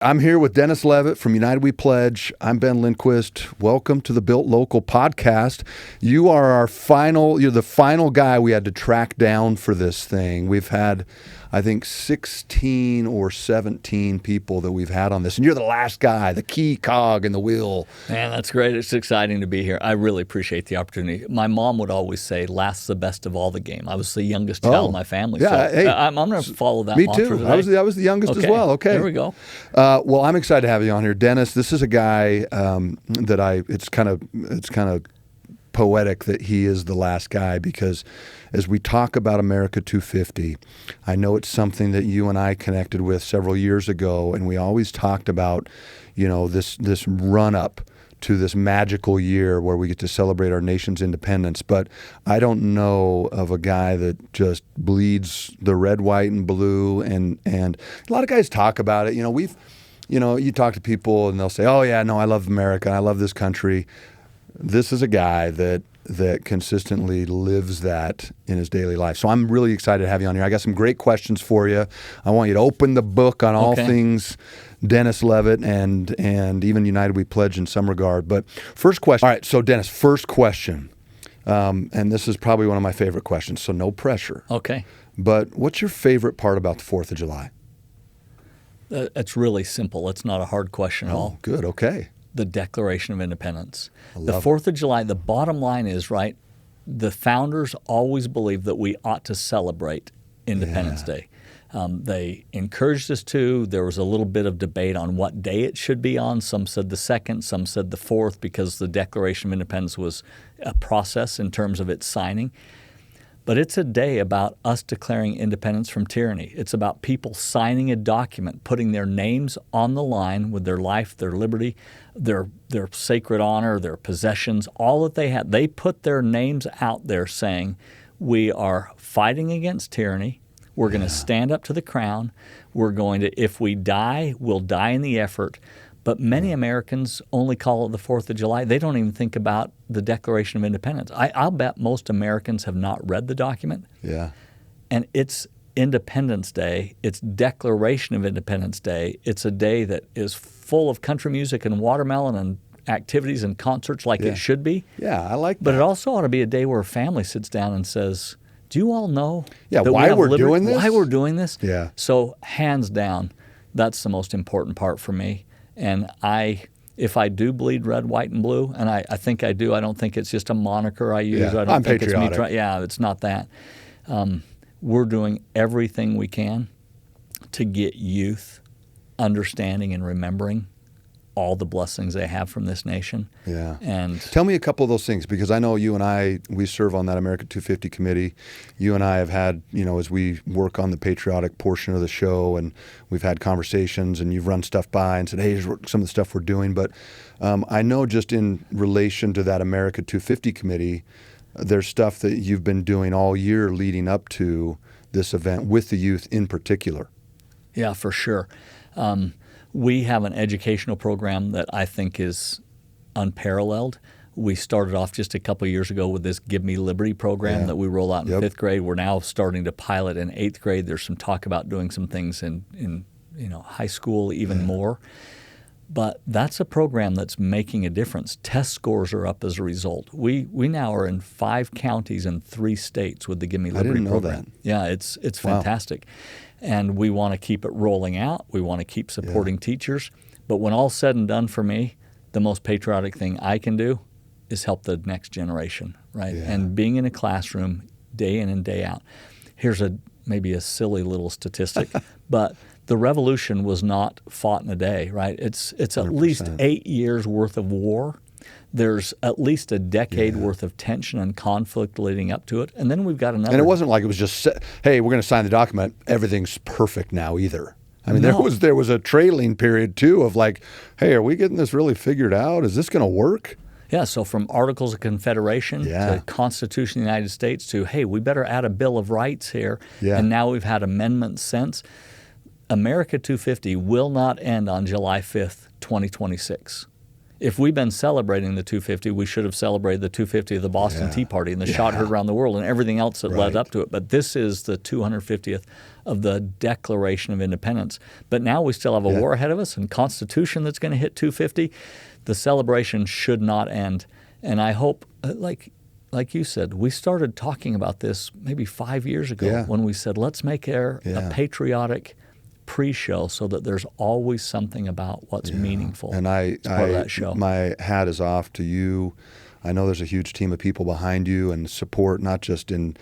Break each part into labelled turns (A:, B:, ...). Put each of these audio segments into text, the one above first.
A: I'm here with Dennis Levitt from United We Pledge. I'm Ben Lindquist. Welcome to the Built Local podcast. You're the final guy we had to track down for this thing. We've had, I think, 16 or 17 people that we've had on this, and you're the last guy, the key cog in the wheel.
B: Man, that's great. It's exciting to be here. I really appreciate the opportunity. My mom would always say, last's the best of all the game. I was the youngest child in my family,
A: yeah,
B: so
A: hey,
B: I'm going to follow that
A: Me
B: mantra
A: too.
B: today.
A: I was the youngest as well. Okay.
B: There we go.
A: Well, I'm excited to have you on here, Dennis. This is a guy it's kind of poetic that he is the last guy, because as we talk about America 250, I know it's something that you and I connected with several years ago, and we always talked about, this run up to this magical year where we get to celebrate our nation's independence. But I don't know of a guy that just bleeds the red, white, and blue. And a lot of guys talk about it. You talk to people and they'll say, oh yeah, no, I love America. I love this country. This is a guy that consistently lives that in his daily life. So I'm really excited to have you on here. I got some great questions for you. I want you to open the book on all things Dennis Levitt and even United We Pledge in some regard. But first question. All right, so Dennis, first question. And this is probably one of my favorite questions, so no pressure.
B: Okay.
A: But what's your favorite part about the 4th of July?
B: It's really simple. It's not a hard question at all.
A: Good, okay.
B: The Declaration of Independence.
A: The
B: 4th of July, the bottom line is, right, the founders always believed that we ought to celebrate Independence Day. They encouraged us to. There was a little bit of debate on what day it should be on. Some said the 2nd, some said the 4th, because the Declaration of Independence was a process in terms of its signing. But it's a day about us declaring independence from tyranny. It's about people signing a document, putting their names on the line with their life, their liberty, their sacred honor, their possessions, all that they had. They put their names out there saying, we are fighting against tyranny. We're going to stand up to the crown. We're going to, if we die, we'll die in the effort. But many Americans only call it the 4th of July. They don't even think about the Declaration of Independence. I'll bet most Americans have not read the document.
A: Yeah.
B: And it's Independence Day. It's Declaration of Independence Day. It's a day that is full of country music and watermelon and activities and concerts like it should be.
A: Yeah, I like that.
B: But it also ought to be a day where a family sits down and says, do you all know
A: why we're doing this?
B: Why we're doing this?
A: Yeah.
B: So hands down, that's the most important part for me. And if I do bleed red, white, and blue, and I think I do, I don't think it's just a moniker I use.
A: Yeah,
B: I don't
A: I'm
B: think
A: patriotic.
B: It's not that. We're doing everything we can to get youth understanding and remembering all the blessings they have from this nation.
A: Yeah.
B: And
A: tell me a couple of those things, because I know you and we serve on that America 250 committee. You and I have had, as we work on the patriotic portion of the show, and we've had conversations, and you've run stuff by and said, hey, here's some of the stuff we're doing. But I know just in relation to that America 250 committee, there's stuff that you've been doing all year leading up to this event with the youth in particular.
B: Yeah, for sure. We have an educational program that I think is unparalleled. We started off just a couple of years ago with this Give Me Liberty program that we roll out in 5th grade. We're now starting to pilot in 8th grade. There's some talk about doing some things in high school even more. But that's a program that's making a difference. Test scores are up as a result. We now are in 5 counties and 3 states with the Give Me Liberty program.
A: I didn't know that.
B: Yeah, it's fantastic. And we want to keep it rolling out. We want to keep supporting teachers. But when all's said and done for me, the most patriotic thing I can do is help the next generation, right?
A: Yeah.
B: And being in a classroom day in and day out. Here's maybe a silly little statistic, but the revolution was not fought in a day, right? It's at
A: 100%.
B: least 8 years worth of war. There's at least a decade worth of tension and conflict leading up to it. And then we've got another.
A: And it wasn't like it was just, hey, we're going to sign the document, everything's perfect now either. I mean,
B: No.
A: there was a trailing period too of like, hey, are we getting this really figured out? Is this going to work?
B: Yeah, so from Articles of Confederation to Constitution of the United States to, hey, we better add a Bill of Rights here.
A: Yeah.
B: And now we've had amendments since. America 250 will not end on July 5th, 2026. If we've been celebrating the 250, we should have celebrated the 250 of the Boston Tea Party and the shot heard around the world and everything else that led up to it. But this is the 250th of the Declaration of Independence. But now we still have a war ahead of us and Constitution that's going to hit 250. The celebration should not end. And I hope, like you said, we started talking about this maybe 5 years ago when we said, let's make a patriotic pre-show so that there's always something about what's meaningful.
A: And
B: part of that show.
A: My hat is off to you. I know there's a huge team of people behind you and support, not just in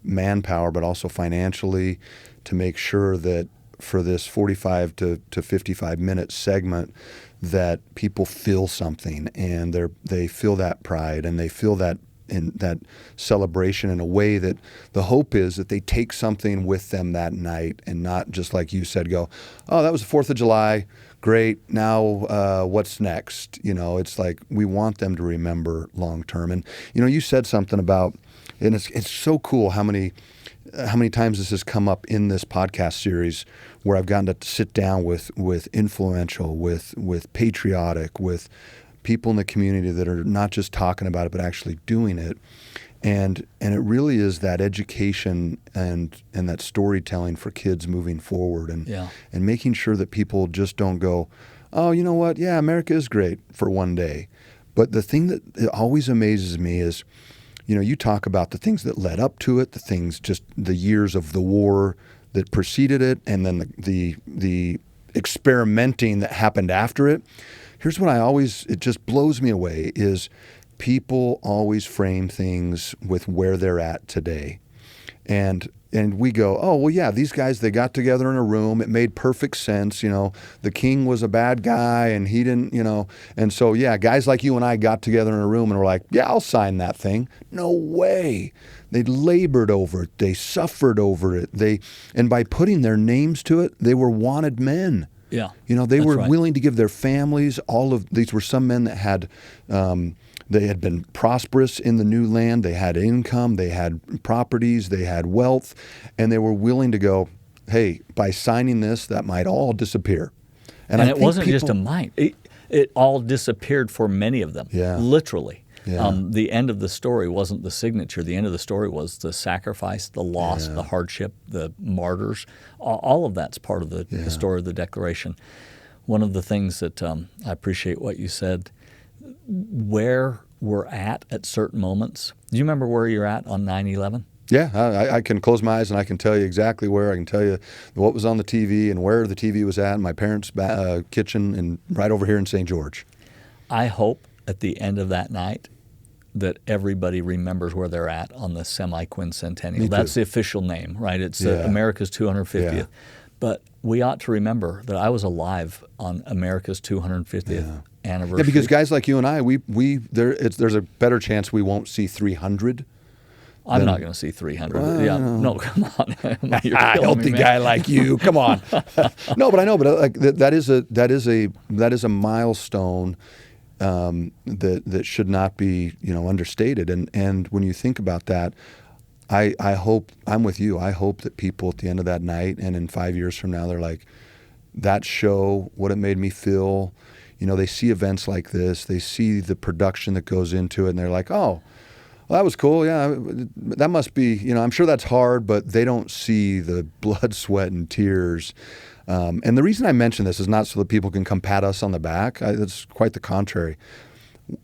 A: manpower, but also financially, to make sure that for this 45 to 55 minute segment that people feel something and they feel that pride and they feel that in that celebration in a way that the hope is that they take something with them that night and not just like you said, go, oh, that was the 4th of July. Great. Now what's next? It's like we want them to remember long term. And, you said something about, and it's so cool how many times this has come up in this podcast series where I've gotten to sit down with influential, with patriotic, with people in the community that are not just talking about it, but actually doing it. And it really is that education and that storytelling for kids moving forward and making sure that people just don't go, oh, you know what? Yeah, America is great for one day. But the thing that always amazes me is, you talk about the things that led up to it, the things, just the years of the war that preceded it, and then the experimenting that happened after it. Here's what it just blows me away is people always frame things with where they're at today. And we go, oh, well, yeah, these guys, they got together in a room. It made perfect sense. The king was a bad guy and he didn't, and so, yeah, guys like you and I got together in a room and were like, yeah, I'll sign that thing. No way. They labored over it. They suffered over it. And by putting their names to it, they were wanted men.
B: Yeah.
A: They were willing to give their families these were some men that had, they had been prosperous in the new land. They had income, they had properties, they had wealth, and they were willing to go, hey, by signing this, that might all disappear.
B: And it wasn't just a might. It all disappeared for many of them, literally. Yeah. The end of the story wasn't the signature. The end of the story was the sacrifice, the loss, the hardship, the martyrs. All of that's part of the story of the Declaration. One of the things that I appreciate what you said, where we're at certain moments. Do you remember where you're at on 9/11?
A: Yeah, I can close my eyes and I can tell you exactly where. I can tell you what was on the TV and where the TV was at in my parents' kitchen and right over here in St. George.
B: I hope at the end of that night that everybody remembers where they're at on the semi-quincentennial. That's the official name, right? It's America's 250th. Yeah. But we ought to remember that I was alive on America's 250th anniversary.
A: Yeah, because guys like you and I, there's a better chance we won't see 300.
B: I'm not going to see 300. Well, no, come on.
A: A healthy guy like you, come on. No, but I know. But like that is a milestone that should not be understated. And when you think about that, I hope I'm with you. I hope that people at the end of that night and in 5 years from now, they're like, that show, what it made me feel. They see events like this, they see the production that goes into it, and they're like, oh, well, that was cool. Yeah, that must be, I'm sure that's hard, but they don't see the blood, sweat, and tears. And the reason I mention this is not so that people can come pat us on the back. It's quite the contrary.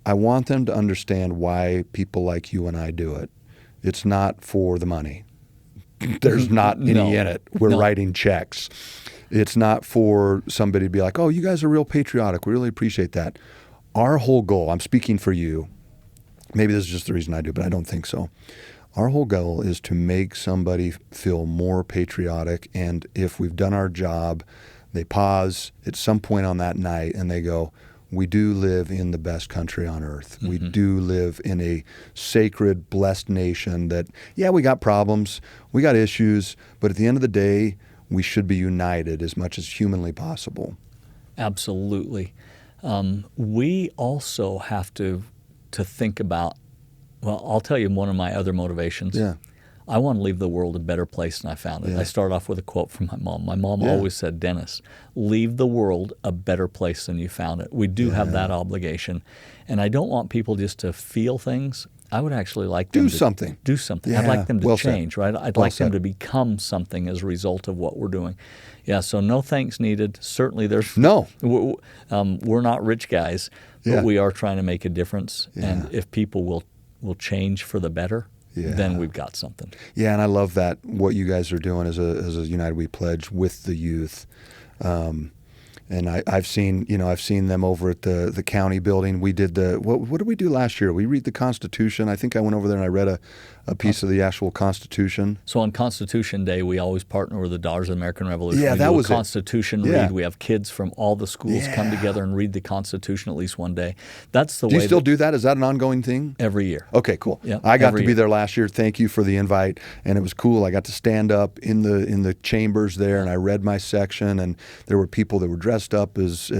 A: I want them to understand why people like you and I do it. It's not for the money. There's not any in it. We're writing checks. It's not for somebody to be like, oh, you guys are real patriotic. We really appreciate that. Our whole goal, I'm speaking for you, maybe this is just the reason I do, but I don't think so. Our whole goal is to make somebody feel more patriotic, and if we've done our job, they pause at some point on that night and they go, we do live in the best country on earth. Mm-hmm. We do live in a sacred, blessed nation that, we got problems, we got issues, but at the end of the day, we should be united as much as humanly possible.
B: Absolutely. We also have to think about, well, I'll tell you one of my other motivations.
A: Yeah.
B: I want to leave the world a better place than I found it. I start off with a quote from my mom. My mom always said, Dennis, leave the world a better place than you found it. We do have that obligation. And I don't want people just to feel things. I would actually like them to do something. I'd like them to change, right? I'd like them to become something as a result of what we're doing. Yeah, so no thanks needed. Certainly there's
A: no.
B: We're not rich guys, but we are trying to make a difference. And if people will change for the better, then we've got something.
A: Yeah, and I love that what you guys are doing as a United We Pledge with the youth. And I've seen them over at the county building. We did what did we do last year? We read the Constitution. I think I went over there and I read a piece of the actual Constitution.
B: So on Constitution Day, we always partner with the Daughters of the American Revolution.
A: Yeah, that was
B: a Constitution read. We have kids from all the schools come together and read the Constitution at least one day. That's the way.
A: Do you still do that? Is that an ongoing thing?
B: Every year.
A: Okay, cool.
B: Yep,
A: I got to be there last year. Thank you for the invite, and it was cool. I got to stand up in the chambers there, and I read my section, and there were people that were dressed up as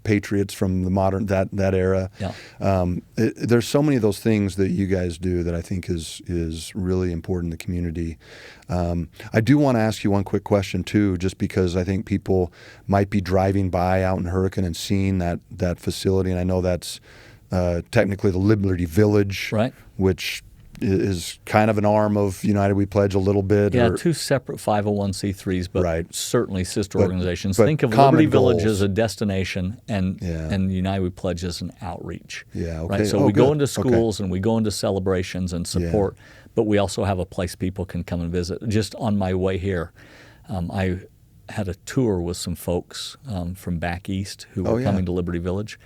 A: patriots from the modern that era.
B: Yeah.
A: There's so many of those things that you guys do that I think is really important in the community. I do want to ask you one quick question too, just because I think people might be driving by out in Hurricane and seeing that facility, and I know that's technically the Liberty Village,
B: right?
A: Which is kind of an arm of United We Pledge a little bit.
B: Yeah, two separate 501c3s, but certainly sister organizations. Think of
A: Liberty
B: Village as a destination and United We Pledge as an outreach.
A: Yeah, okay.
B: Right? So we go into schools and we go into celebrations and support, but we also have a place people can come and visit. Just on my way here, I had a tour with some folks from back east who were coming to Liberty Village.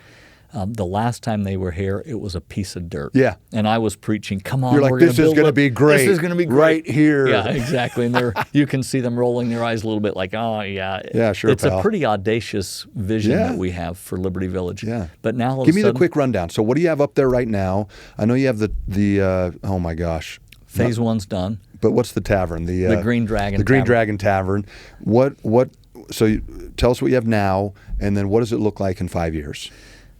B: The last time they were here, it was a piece of dirt.
A: Yeah.
B: And I was preaching, come on,
A: you're like, this is going to be great.
B: This is going to be great.
A: Right here.
B: Yeah, exactly. And you can see them rolling their eyes a little bit like, oh, yeah.
A: Yeah, sure,
B: It's a pretty audacious vision that we have for Liberty Village.
A: Yeah.
B: But now
A: give me the quick rundown. So what do you have up there right now? I know you have the oh my gosh.
B: Phase one's done.
A: But what's the tavern? The
B: Green Dragon
A: The Green Dragon Tavern. So tell us what you have now, and then what does it look like in 5 years?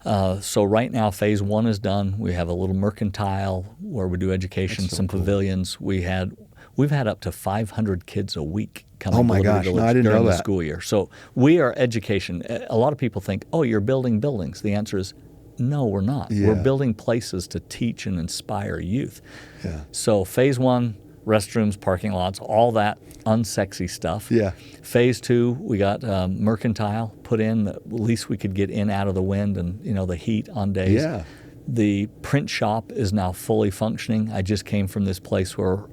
B: So right now, phase one is done. We have a little mercantile where we do education, some pavilions. We've had up to 500 kids a week coming to Liberty Village during the school year. So we are education. A lot of people think, oh, you're building buildings. The answer is no, we're not. We're building places to teach and inspire youth.
A: Yeah.
B: So phase one, restrooms, parking lots, all that unsexy stuff.
A: Yeah.
B: Phase two, we got mercantile put in. At least we could get in out of the wind and the heat on days.
A: Yeah.
B: The print shop is now fully functioning. I just came from this place where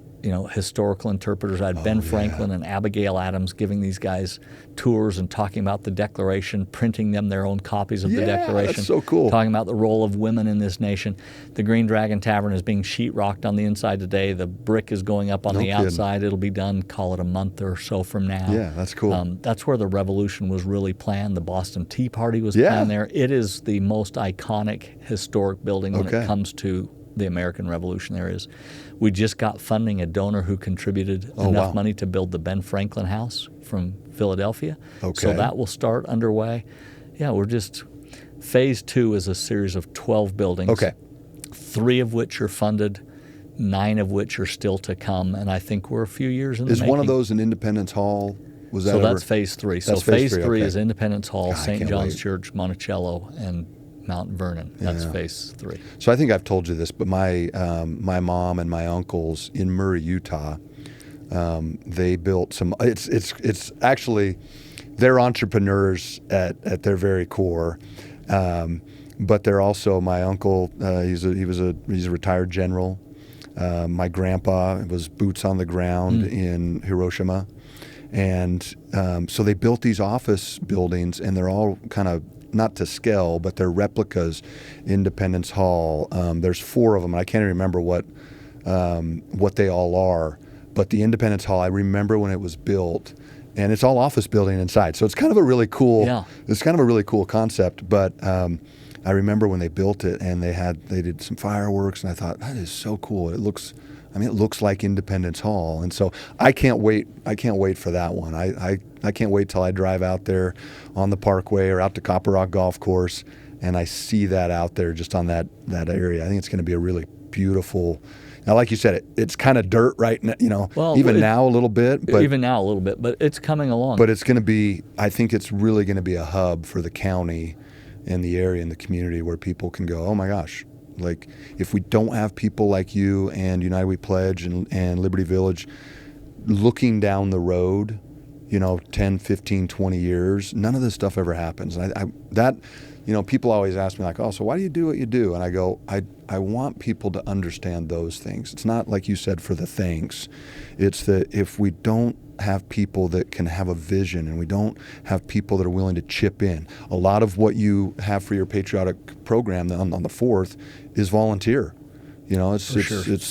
B: historical interpreters. I had Ben Franklin and Abigail Adams giving these guys tours and talking about the Declaration, printing them their own copies of the Declaration.
A: That's so cool.
B: Talking about the role of women in this nation. The Green Dragon Tavern is being sheetrocked on the inside today. The brick is going up on the outside. It'll be done, call it a month or so from now.
A: Yeah, that's cool.
B: That's where the revolution was really planned. The Boston Tea Party was planned there. It is the most iconic historic building when it comes to the American Revolution there is. We just got funding, a donor who contributed enough money to build the Ben Franklin House from Philadelphia.
A: Okay.
B: So that will start underway. Yeah, phase two is a series of 12 buildings.
A: Okay.
B: 3 of which are funded, 9 of which are still to come, and I think we're a few years in the making.
A: Is one of those in Independence Hall?
B: That's phase 3. So phase 3 is Independence Hall,
A: God,
B: St. John's Church, Monticello, and Mount Vernon. That's phase 3.
A: So I think I've told you this, but my mom and my uncles in Murray, Utah, they built some. It's actually they're entrepreneurs at their very core, but they're also my uncle. He's a retired general. My grandpa was boots on the ground in Hiroshima, and so they built these office buildings, and they're all kind of, not to scale, but they're replicas. Independence Hall. There's 4 of them. And I can't even remember what they all are. But the Independence Hall, I remember when it was built, and it's all office building inside. So it's kind of a really cool.
B: Yeah.
A: It's kind of a really cool concept. But I remember when they built it, and they did some fireworks, and I thought, that is so cool. It looks like Independence Hall, and so I can't wait for that one. I can't wait till I drive out there on the Parkway or out to Copper Rock Golf Course, and I see that out there just on that area. I think it's going to be a really beautiful. Now, like you said, it's kind of dirt right now, even now a little bit. But
B: even now a little bit, but it's coming along.
A: But it's going to be, I think it's really going to be a hub for the county and the area and the community where people can go, oh my gosh, like if we don't have people like you and United We Pledge and Liberty Village looking down the road, 10, 15, 20 years, none of this stuff ever happens. And people always ask me like, oh, so why do you do what you do? And I go, I want people to understand those things. It's not like you said for the thanks. It's that if we don't have people that can have a vision and we don't have people that are willing to chip in, a lot of what you have for your patriotic program on the 4th is volunteer. It's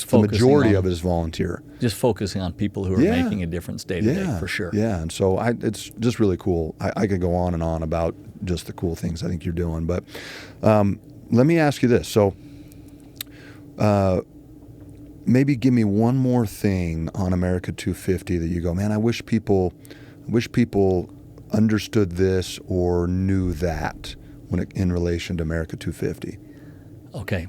A: the majority of it is volunteer.
B: Just focusing on people who are making a difference day to day, for sure.
A: Yeah, and so it's just really cool. I could go on and on about just the cool things I think you're doing, but let me ask you this. So maybe give me one more thing on America 250 that you go, man, I wish people understood this or knew that in relation to America 250.
B: Okay.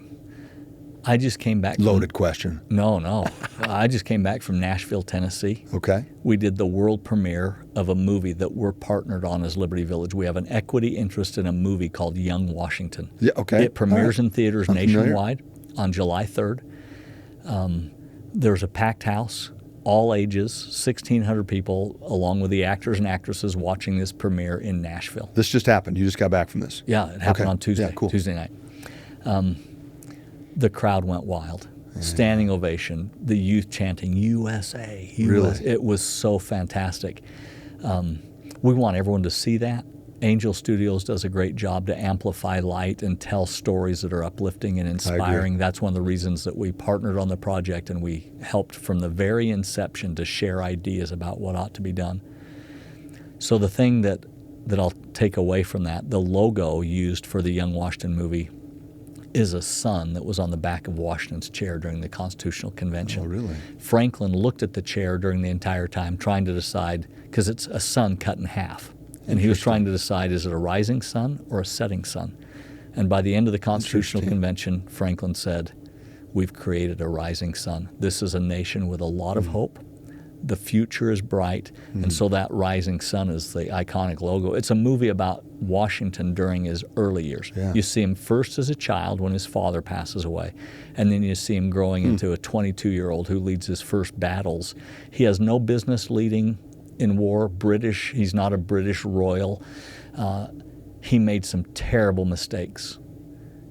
B: I just came back.
A: Loaded question.
B: No. I just came back from Nashville, Tennessee.
A: Okay.
B: We did the world premiere of a movie that we're partnered on as Liberty Village. We have an equity interest in a movie called Young Washington.
A: Yeah, okay.
B: It premieres in theaters nationwide on July 3rd. There's a packed house, all ages, 1,600 people, along with the actors and actresses watching this premiere in Nashville.
A: This just happened. You just got back from this.
B: Yeah, it happened on Tuesday.
A: Yeah, cool.
B: Tuesday night. The crowd went wild. Standing ovation. The youth chanting USA.
A: Really?
B: It was so fantastic. We want everyone to see that. Angel Studios does a great job to amplify light and tell stories that are uplifting and inspiring. That's one of the reasons that we partnered on the project, and we helped from the very inception to share ideas about what ought to be done. So the thing that I'll take away from that, the logo used for the Young Washington movie is a sun that was on the back of Washington's chair during the Constitutional Convention.
A: Oh, really?
B: Franklin looked at the chair during the entire time, trying to decide, because it's a sun cut in half. And he was trying to decide, is it a rising sun or a setting sun? And by the end of the Constitutional Convention, Franklin said, we've created a rising sun. This is a nation with a lot of hope. The future is bright. And so that rising sun is the iconic logo. It's a movie about Washington during his early years.
A: Yeah.
B: You see him first as a child when his father passes away. And then you see him growing into a 22-year-old who leads his first battles. He has no business leading in war. He's not a British royal. He made some terrible mistakes.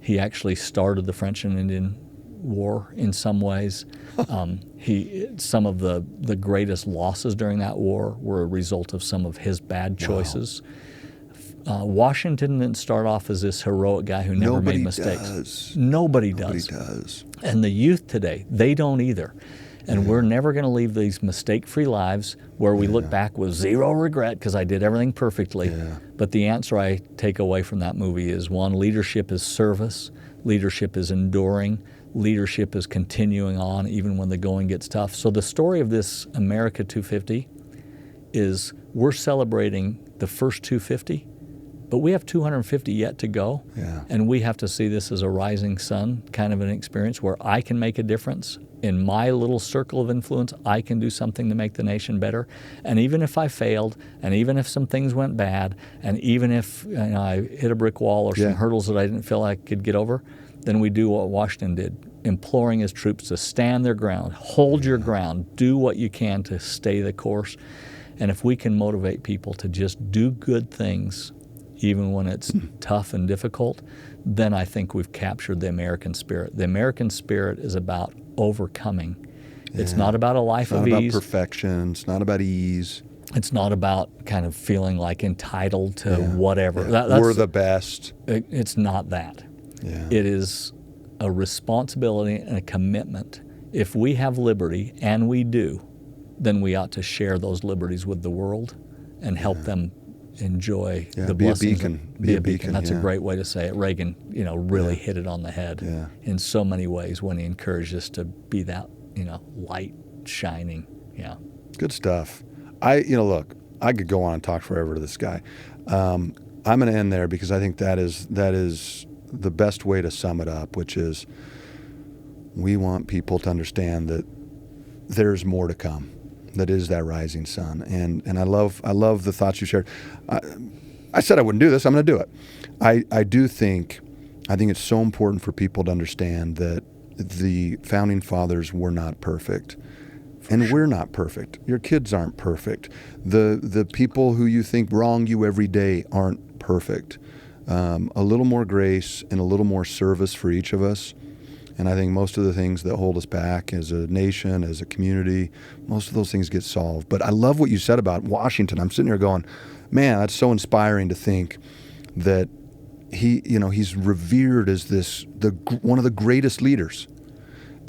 B: He actually started the French and Indian War in some ways. Some of the greatest losses during that war were a result of some of his bad choices. Wow. Washington didn't start off as this heroic guy who never made mistakes. Nobody does. And the youth today, they don't either. And we're never going to leave these mistake-free lives where we look back with zero regret because I did everything perfectly. Yeah. But the answer I take away from that movie is, one, leadership is service. Leadership is enduring. Leadership is continuing on even when the going gets tough. So the story of this America 250 is we're celebrating the first 250, but we have 250 yet to go.
A: Yeah. And
B: we have to see this as a rising sun kind of an experience where I can make a difference. In my little circle of influence, I can do something to make the nation better. And even if I failed, and even if some things went bad, and even if I hit a brick wall or some hurdles that I didn't feel I could get over, then we do what Washington did, imploring his troops to stand their ground, hold your ground, do what you can to stay the course. And if we can motivate people to just do good things, even when it's tough and difficult, then I think we've captured the American spirit. The American spirit is about overcoming. Yeah. It's not about a life of ease.
A: It's not about perfection. It's not about ease.
B: It's not about kind of feeling like entitled to whatever.
A: Yeah. We're the best.
B: It's not that.
A: Yeah.
B: It is a responsibility and a commitment. If we have liberty, and we do, then we ought to share those liberties with the world and help them enjoy the blessings.
A: Be a beacon.
B: That's a great way to say it. Reagan, really hit it on the head in so many ways when he encouraged us to be that, light shining. Yeah.
A: Good stuff. Look, I could go on and talk forever to this guy. I'm going to end there because I think that is the best way to sum it up, which is we want people to understand that there's more to come. That is that rising sun. And I love the thoughts you shared. I said I wouldn't do this. I'm going to do it. I think it's so important for people to understand that the founding fathers were not perfect. And we're not perfect. Your kids aren't perfect. The people who you think wrong you every day aren't perfect. A little more grace and a little more service for each of us. And I think most of the things that hold us back as a nation, as a community, most of those things get solved. But I love what you said about Washington. I'm sitting here going, man, that's so inspiring to think that he's revered as one of the greatest leaders.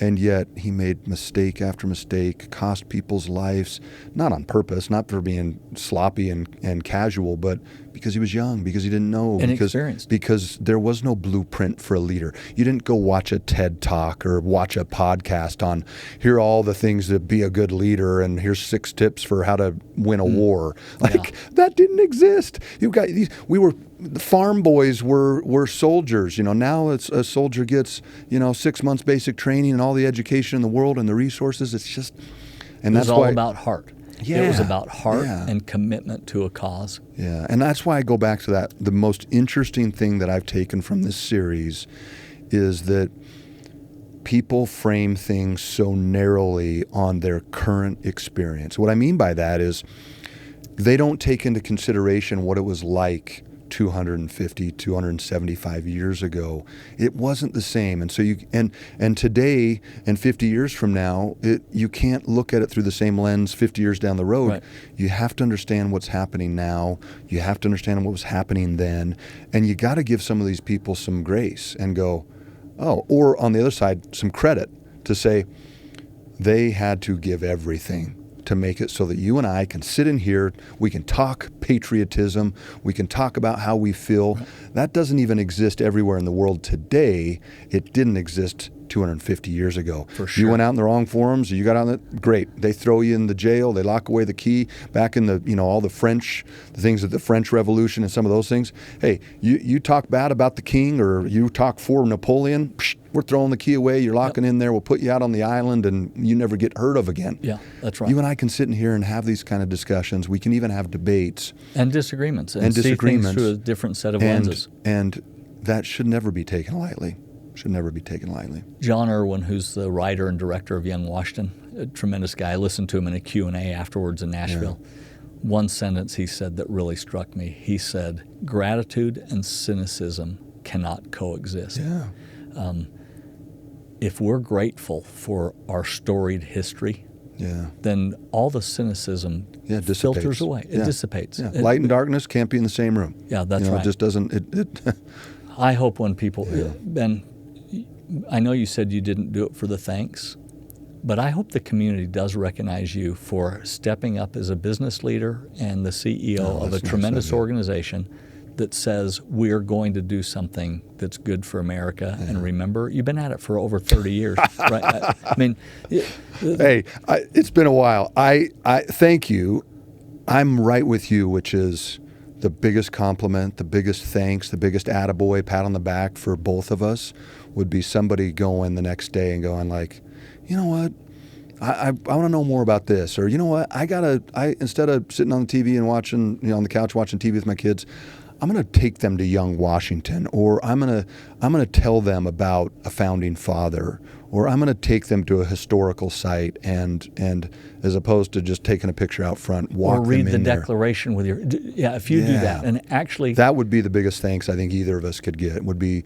A: And yet he made mistake after mistake, cost people's lives, not on purpose, not for being sloppy and casual, but because he was young, because he didn't know.
B: Inexperienced.
A: Because there was no blueprint for a leader. You didn't go watch a TED Talk or watch a podcast on, here are all the things to be a good leader and here's 6 tips for how to win a war. That didn't exist. The farm boys were soldiers. Now it's a soldier gets 6 months basic training and all the education in the world and the resources. It's just, and that's
B: why it was all
A: why,
B: about heart.
A: Yeah,
B: it was about heart and commitment to a cause.
A: Yeah, and that's why I go back to that. The most interesting thing that I've taken from this series is that people frame things so narrowly on their current experience. What I mean by that is they don't take into consideration what it was like 250, 275 years ago. It wasn't the same. And so and today and 50 years from now, you can't look at it through the same lens 50 years down the road.
B: Right.
A: You have to understand what's happening now. You have to understand what was happening then. And you got to give some of these people some grace and go, or on the other side, some credit to say they had to give everything to make it so that you and I can sit in here, we can talk patriotism, we can talk about how we feel. Right. That doesn't even exist everywhere in the world today. It didn't exist 250 years ago.
B: For sure.
A: You went out in the wrong forums, you got on it, great. They throw you in the jail, they lock away the key. Back in the, all the things of the French Revolution and some of those things. Hey, you talk bad about the king or you talk for Napoleon, we're throwing the key away, you're locking in there, we'll put you out on the island and you never get heard of again.
B: Yeah, that's right.
A: You and I can sit in here and have these kind of discussions. We can even have debates.
B: And disagreements. And see things through a different set of lenses.
A: And that should never be taken lightly. Should never be taken lightly.
B: John Irwin, who's the writer and director of Young Washington, a tremendous guy. I listened to him in a Q&A afterwards in Nashville. Yeah. One sentence he said that really struck me. He said, gratitude and cynicism cannot coexist.
A: Yeah.
B: If we're grateful for our storied history, then all the cynicism filters away. It dissipates.
A: Yeah. Light and darkness can't be in the same room.
B: Yeah, that's right.
A: It just doesn't.
B: I hope when people, Ben, I know you said you didn't do it for the thanks, but I hope the community does recognize you for stepping up as a business leader and the CEO of a tremendous organization that says we're going to do something that's good for America. Yeah. And remember, you've been at it for over 30 years, right? I mean,
A: hey, it's been a while. I thank you. I'm right with you, which is the biggest compliment, the biggest thanks, the biggest attaboy, pat on the back for both of us would be somebody going the next day and going like, you know what, I want to know more about this, or you know what, I instead of sitting on the TV and watching, on the couch watching TV with my kids, I'm going to take them to Young Washington, or I'm going to tell them about a founding father, or I'm going to take them to a historical site, and as opposed to just taking a picture out front, walk them in there.
B: Or read the Declaration with your, if you do that, and actually.
A: That would be the biggest thanks I think either of us could get, would be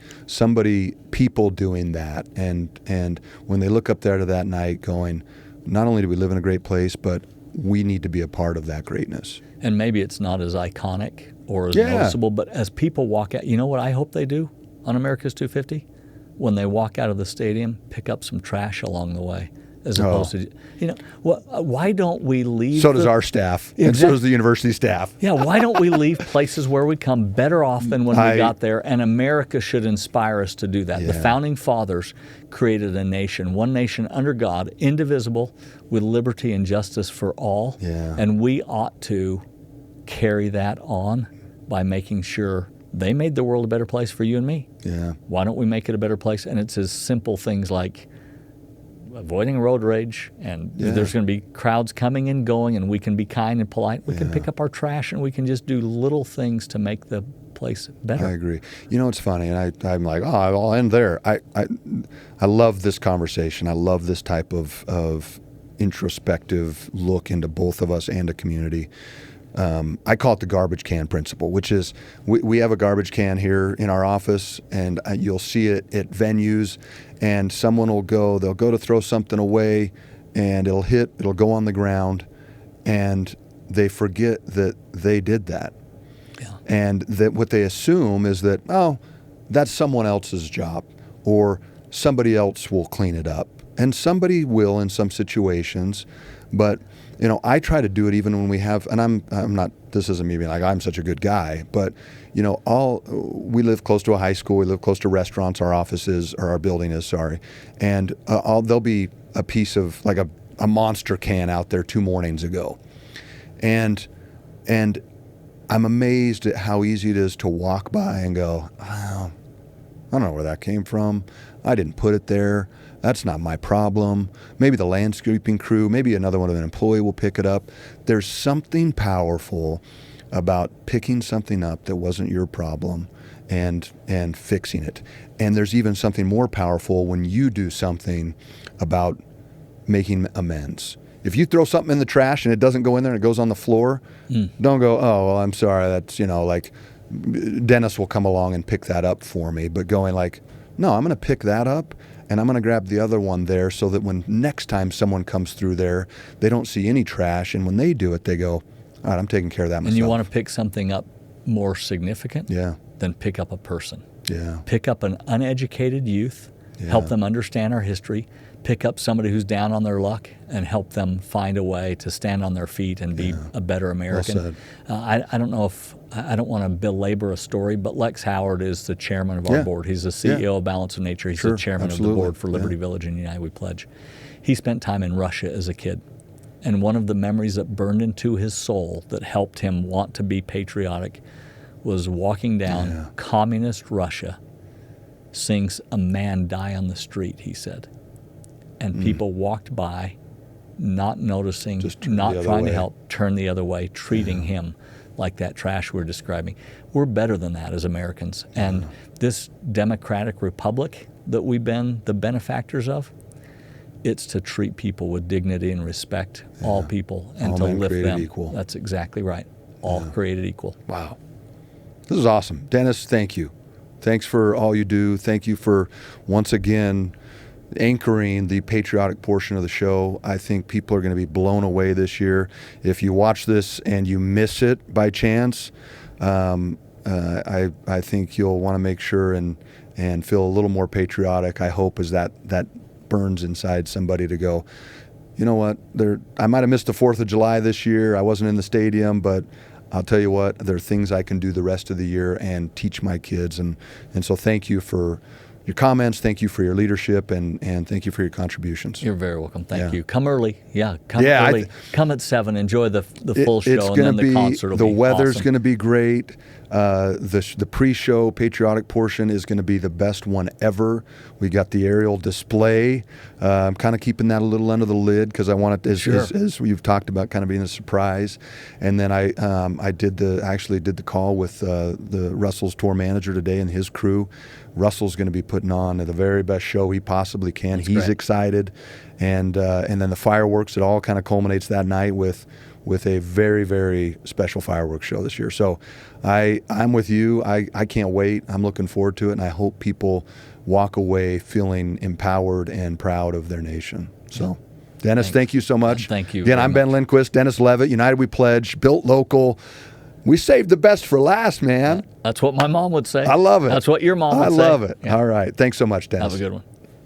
A: people doing that, and when they look up there to that night going, not only do we live in a great place, but we need to be a part of that greatness.
B: And maybe it's not as iconic or as noticeable, but as people walk out, you know what I hope they do on America's 250? When they walk out of the stadium, pick up some trash along the way, as opposed to, why don't we leave?
A: So does our staff, and so does the university staff.
B: Yeah, why don't we leave places where we come better off than when we got there? And America should inspire us to do that. Yeah. The Founding Fathers created a nation, one nation under God, indivisible, with liberty and justice for all.
A: Yeah.
B: And we ought to carry that on by making sure they made the world a better place for you and me.
A: Yeah.
B: Why don't we make it a better place? And it's as simple things like avoiding road rage, and there's going to be crowds coming and going, and we can be kind and polite. We can pick up our trash, and we can just do little things to make the place better.
A: I agree. You know, it's funny, and I'm like, I'll end there. I love this conversation. I love this type of introspective look into both of us and a community. I call it the garbage can principle, which is we have a garbage can here in our office, and you'll see it at venues, and someone they'll go to throw something away, and it'll go on the ground, and they forget that they did that. Yeah. And that what they assume is that, that's someone else's job, or somebody else will clean it up. And somebody will in some situations, but I try to do it even when we have, and I'm not, this isn't me being like, I'm such a good guy, but we live close to a high school, we live close to restaurants, our offices, or our building is, sorry, and there'll be a piece of, like a monster can out there 2 mornings ago. And I'm amazed at how easy it is to walk by and go, I don't know where that came from. I didn't put it there. That's not my problem. Maybe the landscaping crew, maybe another one of an employee will pick it up. There's something powerful about picking something up that wasn't your problem and fixing it. And there's even something more powerful when you do something about making amends. If you throw something in the trash and it doesn't go in there and it goes on the floor, don't go, well, I'm sorry, that's, like Dennis will come along and pick that up for me. But going like, no, I'm going to pick that up and I'm going to grab the other one there so that when next time someone comes through there, they don't see any trash. And when they do it, they go, all right, I'm taking care of that myself.
B: And you want to pick something up more significant than pick up a person.
A: Yeah.
B: Pick up an uneducated youth, help them understand our history, pick up somebody who's down on their luck and help them find a way to stand on their feet and be a better American.
A: Well said.
B: I don't know if, I don't want to belabor a story, but Lex Howard is the chairman of our board. He's the CEO of Balance of Nature. He's the chairman of the board for Liberty Village and United We Pledge. He spent time in Russia as a kid. And one of the memories that burned into his soul that helped him want to be patriotic was walking down communist Russia, seeing a man die on the street, he said. And people walked by, not noticing, not trying to help, turn the other way, treating him like that trash we're describing. We're better than that as Americans. And this democratic republic that we've been the benefactors of, it's to treat people with dignity and respect, all people, and
A: all
B: to
A: men
B: lift
A: created
B: them.
A: Equal.
B: That's exactly right. All created equal.
A: Wow. This is awesome. Dennis, thank you. Thanks for all you do. Thank you for, once again, anchoring the patriotic portion of the show. I think people are going to be blown away this year. If you watch this and you miss it by chance, I think you'll want to make sure and feel a little more patriotic. I hope as that burns inside somebody to go, you know what, I might have missed the 4th of July this year. I wasn't in the stadium, but I'll tell you what, there are things I can do the rest of the year and teach my kids. And so thank you for your comments. Thank you for your leadership, and thank you for your contributions.
B: You're very welcome. Thank you. Come early. Come early. Come at 7. Enjoy the full show, and then the concert will be awesome.
A: The weather's going to be great. The pre-show patriotic portion is going to be the best one ever. We got the aerial display. I'm kind of keeping that a little under the lid because I want it, as we've talked about, kind of being a surprise. And then I actually did the call with the Russell's tour manager today and his crew. Russell's going to be putting on the very best show he possibly can. He's great. Excited, and then the fireworks. It all kind of culminates that night with a very, very special fireworks show this year. So I'm with you. I can't wait. I'm looking forward to it, and I hope people walk away feeling empowered and proud of their nation. So, Dennis, thank you so much.
B: Thank you.
A: Again, I'm Ben Lindquist, Dennis Levitt, United We Pledge, built local. We saved the best for last, man.
B: That's what my mom would say.
A: I love it.
B: That's what your mom would say.
A: I love it. Yeah. All right. Thanks so much, Dennis.
B: Have a good one.